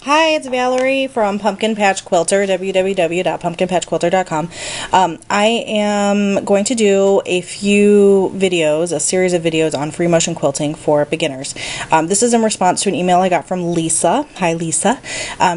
Hi, it's Valerie from Pumpkin Patch Quilter, www.pumpkinpatchquilter.com. I am going to do a few videos, a series of videos on free motion quilting for beginners. This is in response to an email I got from Lisa. Hi, Lisa.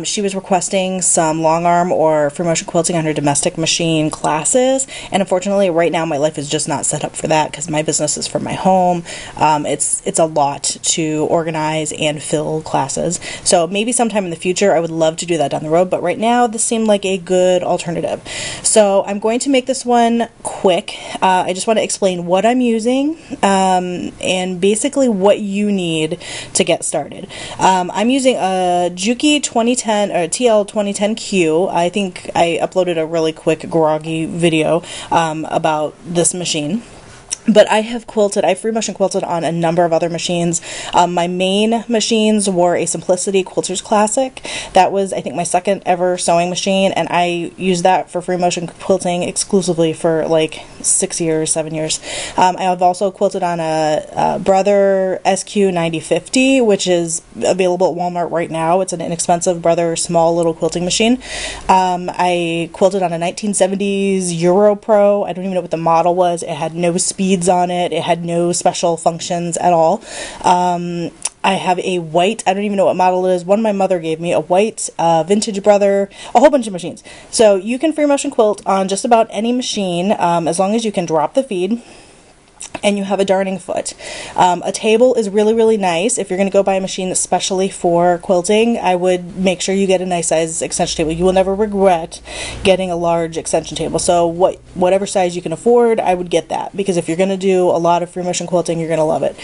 She was requesting some long arm or free motion quilting on her domestic machine classes, and unfortunately right now my life is just not set up for that because my business is from my home. It's a lot to organize and fill classes, so maybe sometime in the future I would love to do that down the road, but right now this seemed like a good alternative. So I'm going to make this one quick. I just want to explain what I'm using and basically what you need to get started. I'm using a Juki 2010 or TL 2010Q. I think I uploaded a really quick groggy video about this machine. But I have free motion quilted on a number of other machines. My main machines were a Simplicity Quilter's Classic. That was, I think, my second ever sewing machine, and I used that for free motion quilting exclusively for like 6 years, 7 years. I have also quilted on a Brother SQ 9050, which is available at Walmart right now. It's an inexpensive Brother small little quilting machine. I quilted on a 1970s Euro Pro. I don't even know what the model was. It had no speed on it. It had no special functions at all. I have a white, I don't even know what model it is, one my mother gave me, a white vintage Brother, a whole bunch of machines. So you can free motion quilt on just about any machine as long as you can drop the feed and you have a darning foot. A table is really, really nice. If you're going to go buy a machine especially for quilting, I would make sure you get a nice size extension table. You will never regret getting a large extension table. So whatever size you can afford, I would get that, because if you're going to do a lot of free motion quilting, you're going to love it.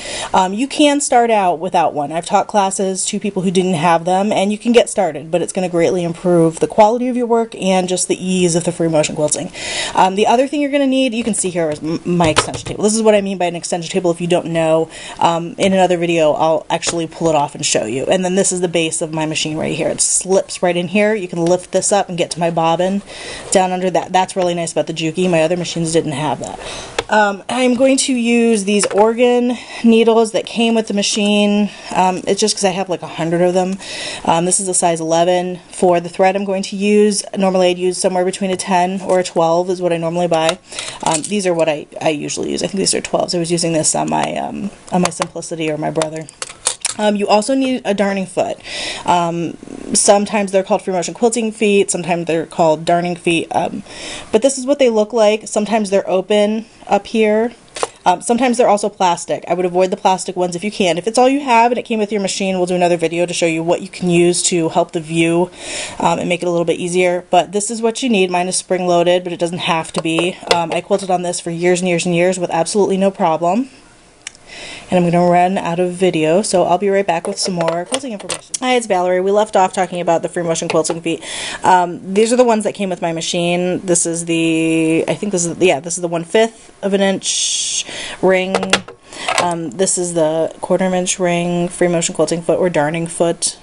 You can start out without one. I've taught classes to people who didn't have them, and you can get started, but it's going to greatly improve the quality of your work and just the ease of the free motion quilting. The other thing you're going to need, you can see here, is my extension table. This is what I mean by an extension table. If you don't know, in another video I'll actually pull it off and show you. And then this is the base of my machine right here. It slips right in here. You can lift this up and get to my bobbin down under that. That's really nice about the Juki. My other machines didn't have that. I'm going to use these organ needles that came with the machine. It's just because I have like 100 of them. This is a size 11. For the thread I'm going to use, normally I'd use somewhere between a 10 or a 12 is what I normally buy. These are what I usually use. I think these are 12s. I was using this on my Simplicity or my Brother. You also need a darning foot. Sometimes they're called free motion quilting feet, sometimes they're called darning feet, but this is what they look like. Sometimes they're open up here. Sometimes they're also plastic. I would avoid the plastic ones if you can. If it's all you have and it came with your machine, we'll do another video to show you what you can use to help the view and make it a little bit easier. But this is what you need. Mine is spring-loaded, but it doesn't have to be. I quilted on this for years and years and years with absolutely no problem. And I'm going to run out of video, so I'll be right back with some more quilting information. Hi, it's Valerie. We left off talking about the free motion quilting feet. These are the ones that came with my machine. This is the, I think this is, yeah, this is the 1/5 of an inch ring. This is the 1/4 inch ring free motion quilting foot or darning foot.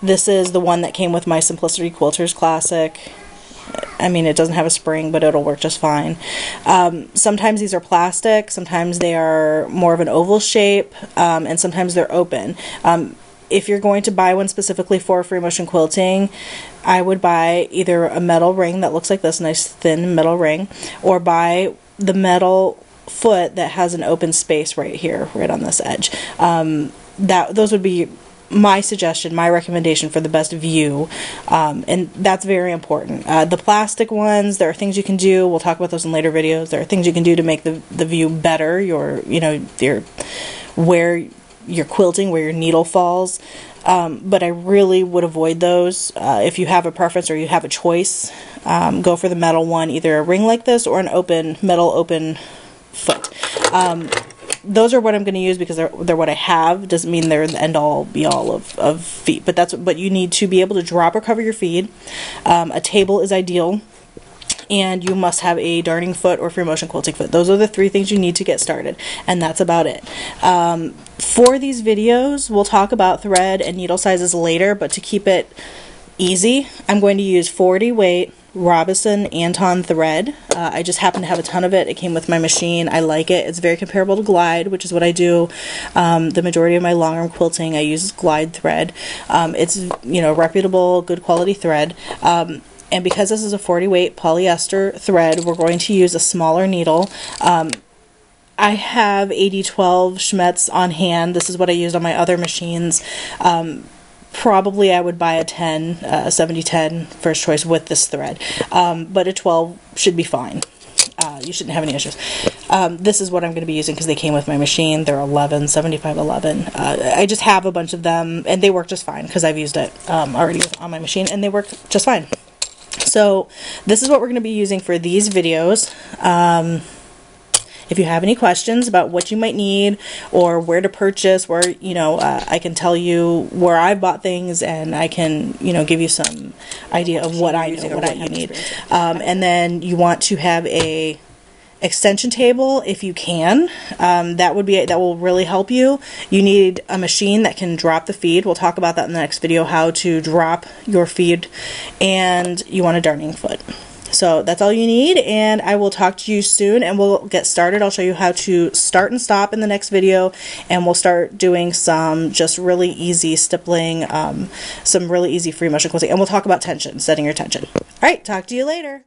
This is the one that came with my Simplicity Quilter's Classic. I mean, it doesn't have a spring, but it'll work just fine. Sometimes these are plastic, sometimes they are more of an oval shape, and sometimes they're open. If you're going to buy one specifically for free motion quilting, I would buy either a metal ring that looks like this, nice thin metal ring, or buy the metal foot that has an open space right here, right on this edge. Those would be my suggestion, my recommendation for the best view, and that's very important. The plastic ones, there are things you can do. We'll talk about those in later videos. There are things you can do to make the view better. Where you're quilting, where your needle falls. But I really would avoid those. If you have a preference or you have a choice, go for the metal one, either a ring like this or an metal open foot. Those are what I'm going to use because they're what I have. Doesn't mean they're the end-all, be-all of feet, but you need to be able to drop or cover your feed. A table is ideal, and you must have a darning foot or free motion quilting foot. Those are the 3 things you need to get started, and that's about it. For these videos, we'll talk about thread and needle sizes later, but to keep it easy, I'm going to use 40 weight Robinson Anton thread. I just happen to have a ton of it. It came with my machine. I like it. It's very comparable to Glide, which is what I do. The majority of my long arm quilting, I use Glide thread. It's, you know, reputable, good quality thread. And because this is a 40 weight polyester thread, we're going to use a smaller needle. I have 80-12 Schmetz on hand. This is what I used on my other machines. Probably I would buy a 10, 70-10 first choice with this thread, but a 12 should be fine. You shouldn't have any issues. This is what I'm going to be using because they came with my machine. They're 11, 75-11. I just have a bunch of them, and they work just fine because I've used it already on my machine, and they work just fine. So this is what we're going to be using for these videos. If you have any questions about what you might need or where to purchase, where, you know, I can tell you where I bought things, and I can, you know, give you some idea of what I know, what you need. And then you want to have a extension table if you can. That will really help you. You need a machine that can drop the feed. We'll talk about that in the next video, how to drop your feed. And you want a darning foot. So that's all you need, and I will talk to you soon, and we'll get started. I'll show you how to start and stop in the next video, and we'll start doing some just really easy stippling, some really easy free motion quilting, and we'll talk about tension, setting your tension. All right, talk to you later.